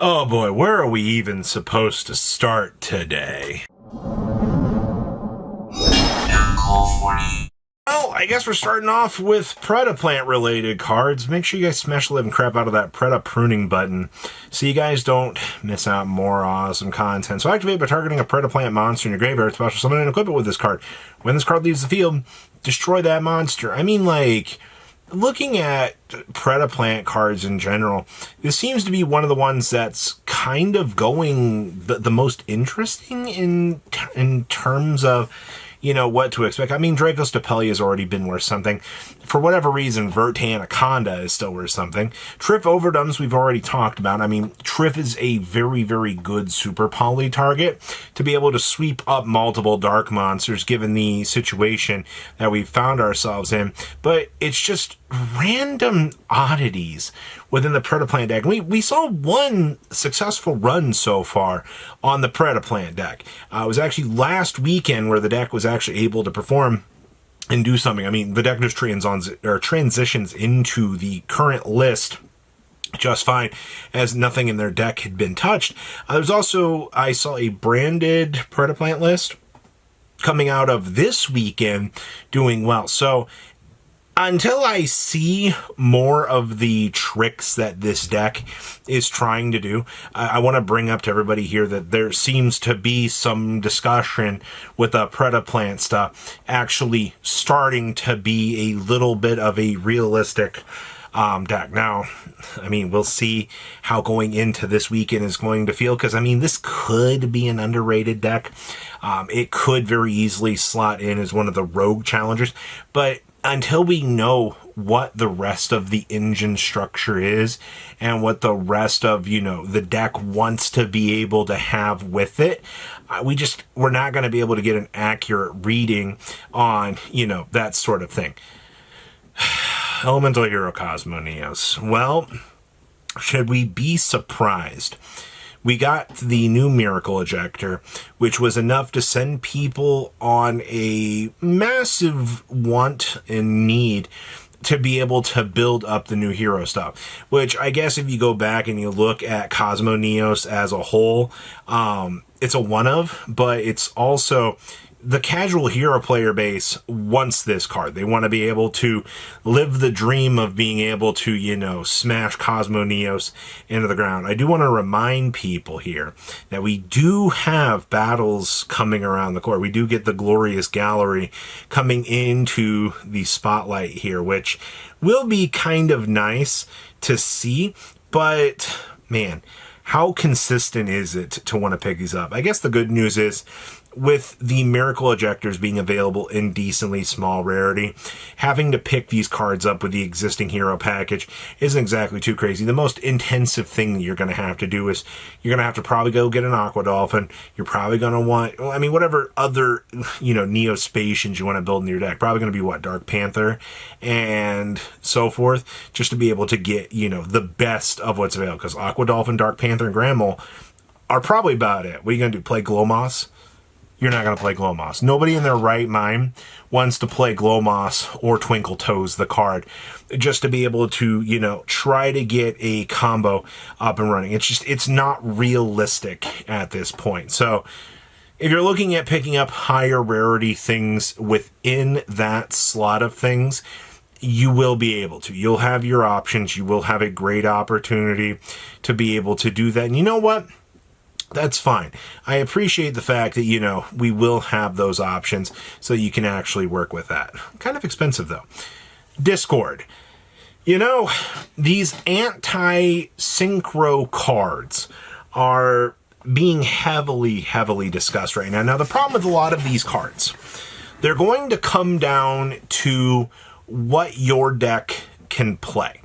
Oh boy, where are we even supposed to start today? Well, I guess we're starting off with Predaplant related cards. Make sure you guys smash the living crap out of that Preda pruning button so you guys don't miss out more awesome content. So activate by targeting a Predaplant monster in your graveyard, special summon and equip it with this card. When this card leaves the field, destroy that monster. I mean, like, looking at Predaplant cards in general, this seems to be one of the ones that's kind of going the most interesting in terms of, you know, what to expect. I mean, Draco Stapelli has already been worth something. For whatever reason, Vert Anaconda is still worth something. Triff Overdumbs we've already talked about. I mean, Triff is a very, very good super poly target to be able to sweep up multiple dark monsters given the situation that we found ourselves in. But it's just random oddities within the Predaplant deck. We saw one successful run so far on the Predaplant deck. It was actually last weekend where the deck was actually able to perform and do something. I mean, the deck just transitions into the current list just fine, as nothing in their deck had been touched. There's also, I saw a branded Predaplant list coming out of this weekend doing well. So until I see more of the tricks that this deck is trying to do, I want to bring up to everybody here that there seems to be some discussion with the Predaplant stuff actually starting to be a little bit of a realistic deck. Now, I mean, we'll see how going into this weekend is going to feel, because, I mean, this could be an underrated deck. It could very easily slot in as one of the rogue challengers, but until we know what the rest of the engine structure is and what the rest of, you know, the deck wants to be able to have with it, we're not going to be able to get an accurate reading on, you know, that sort of thing. Elemental Hero Cosmoneos. Well, should we be surprised? We got the new Miracle Ejector, which was enough to send people on a massive want and need to be able to build up the new hero stuff. Which, I guess if you go back and you look at Cosmoneos as a whole, it's a one of, but it's also the casual hero player base wants this card. They want to be able to live the dream of being able to, you know, smash Cosmoneos into the ground. I do want to remind people here that we do have battles coming around the court. We do get the Glorious Gallery coming into the spotlight here, which will be kind of nice to see, but man, how consistent is it to want to pick these up? I guess the good news is, with the Miracle Ejectors being available in decently small rarity, having to pick these cards up with the existing hero package isn't exactly too crazy. The most intensive thing that you're going to have to do is you're going to have to probably go get an Aqua Dolphin. You're probably going to want, well, I mean, whatever other, you know, Neospatians you want to build in your deck. Probably going to be, what, Dark Panther and so forth, just to be able to get, you know, the best of what's available. Because Aqua Dolphin, Dark Panther, and Granmole are probably about it. What are you going to do, play Glowmoss? You're not going to play Glowmoss. Nobody in their right mind wants to play Glowmoss or Twinkle Toes, the card, just to be able to, you know, try to get a combo up and running. It's not realistic at this point. So if you're looking at picking up higher rarity things within that slot of things, you will be able to. You'll have your options. You will have a great opportunity to be able to do that. And you know what? That's fine. I appreciate the fact that, you know, we will have those options so you can actually work with that. Kind of expensive, though. Discord. You know, these anti-synchro cards are being heavily, heavily discussed right now. Now, the problem with a lot of these cards, they're going to come down to what your deck can play.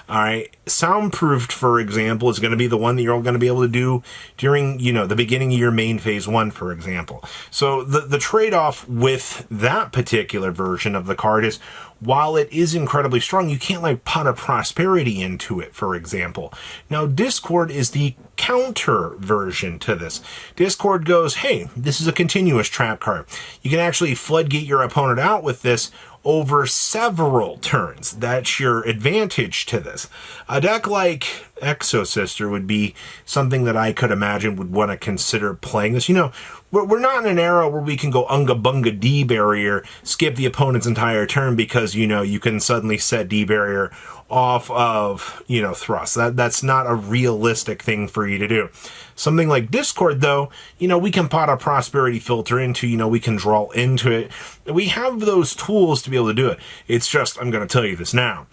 All right, Soundproofed, for example, is going to be the one that you're going to be able to do during, you know, the beginning of your main phase 1, for example. So the trade-off with that particular version of the card is, while it is incredibly strong, you can't, like, Pot of Prosperity into it, for example. Now, Discord is the counter version to this. Discord goes, hey, this is a continuous trap card. You can actually floodgate your opponent out with this over several turns. That's your advantage to this. A deck like Exosister would be something that I could imagine would want to consider playing this. You know, we're not in an era where we can go Unga Bunga D barrier, skip the opponent's entire turn because, you know, you can suddenly set D barrier off of, you know, thrust. That's not a realistic thing for you to do. Something like Discord, though, you know, we can pot a prosperity filter into, you know, we can draw into it. We have those tools to be able to do it. It's just, I'm going to tell you this now.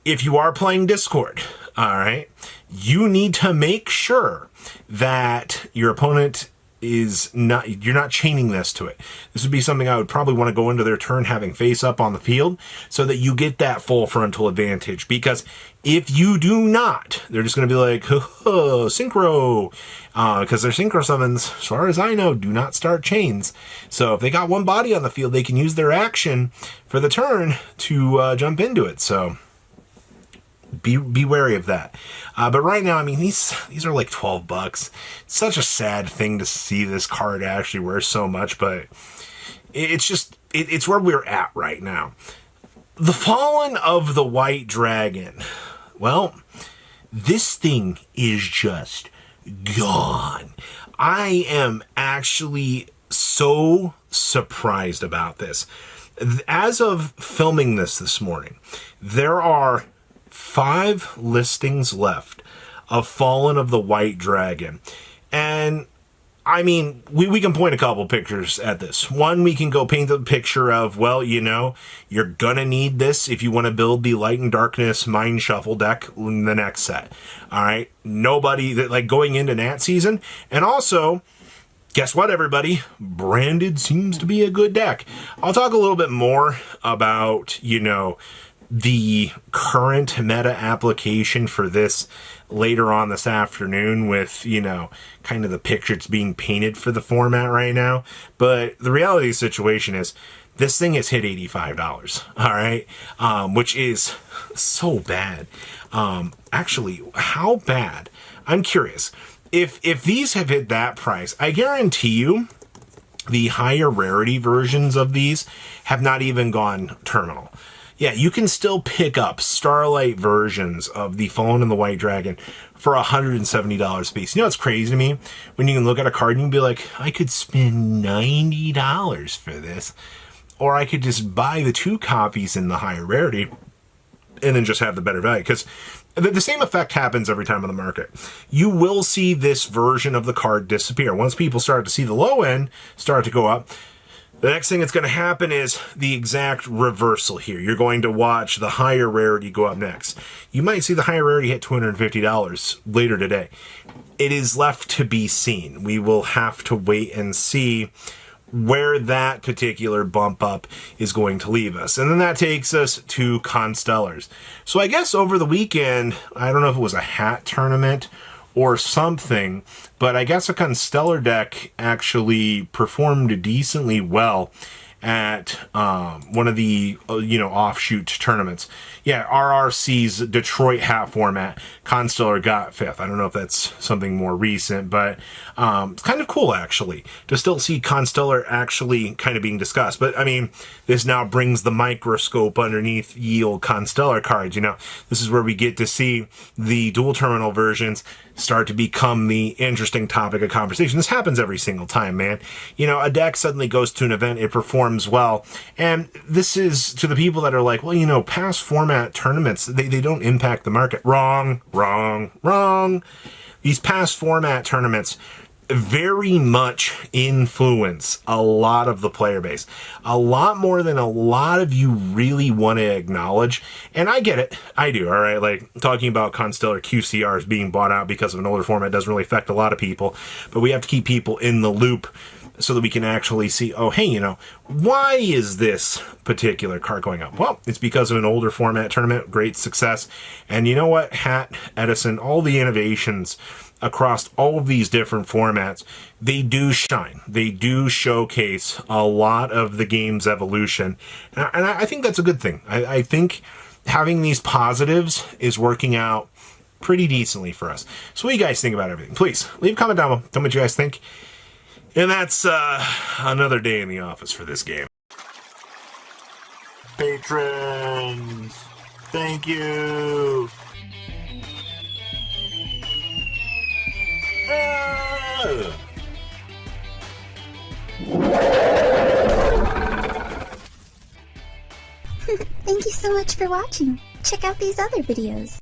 If you are playing Discord, all right, you need to make sure that your opponent is not, you're not chaining this to it. This would be something I would probably want to go into their turn having face up on the field so that you get that full frontal advantage. Because if you do not, they're just going to be like, oh, synchro, because their synchro summons, as far as I know, do not start chains. So if they got one body on the field, they can use their action for the turn to jump into it. So be wary of that. But right now, I mean, these are like $12. It's such a sad thing to see this card actually worth so much, but it's just, it's where we're at right now. The Fallen of the White Dragon. Well, this thing is just gone. I am actually so surprised about this. As of filming this morning, there are 5 listings left of Fallen of the White Dragon. And I mean, we can point a couple pictures at this. One, we can go paint the picture of, well, you know, you're gonna need this if you want to build the Light and Darkness Mind Shuffle deck in the next set. All right, nobody that like going into Nat season. And also, guess what, everybody? Branded seems to be a good deck. I'll talk a little bit more about, you know, the current meta application for this later on this afternoon with, you know, kind of the picture it's being painted for the format right now. But the reality of the situation is this thing has hit $85, all right? Which is so bad. Actually, how bad? I'm curious. If these have hit that price, I guarantee you the higher rarity versions of these have not even gone terminal. Yeah, you can still pick up Starlight versions of the Fallen and the White Dragon for $170 a piece. You know what's crazy to me? When you can look at a card and you can be like, I could spend $90 for this. Or I could just buy the 2 copies in the higher rarity and then just have the better value. Because the same effect happens every time on the market. You will see this version of the card disappear. Once people start to see the low end start to go up, the next thing that's going to happen is the exact reversal here. You're going to watch the higher rarity go up next. You might see the higher rarity hit $250 later today. It is left to be seen. We will have to wait and see where that particular bump up is going to leave us. And then that takes us to Constellars. So I guess over the weekend, I don't know if it was a hat tournament or something, but I guess a Constellar deck actually performed decently well at one of the offshoot tournaments. Yeah, RRC's Detroit hat format, Constellar got 5th. I don't know if that's something more recent, but it's kind of cool actually to still see Constellar actually kind of being discussed. But I mean, this now brings the microscope underneath ye old Constellar cards. You know, this is where we get to see the dual terminal versions start to become the interesting topic of conversation. This happens every single time, man. You know, a deck suddenly goes to an event, it performs well, and this is to the people that are like, well, you know, past format tournaments, they don't impact the market. Wrong. These past format tournaments very much influence a lot of the player base. A lot more than a lot of you really want to acknowledge. And I get it. I do, all right? Like, talking about Constellar QCRs being bought out because of an older format doesn't really affect a lot of people. But we have to keep people in the loop so that we can actually see, oh, hey, you know, why is this particular card going up? Well, it's because of an older format tournament, great success. And you know what? Hat, Edison, all the innovations across all of these different formats, they do shine. They do showcase a lot of the game's evolution. And I think that's a good thing. I think having these positives is working out pretty decently for us. So what do you guys think about everything? Please, leave a comment down below. Tell me what you guys think. And that's another day in the office for this game. Patrons, thank you. Thank you so much for watching. Check out these other videos.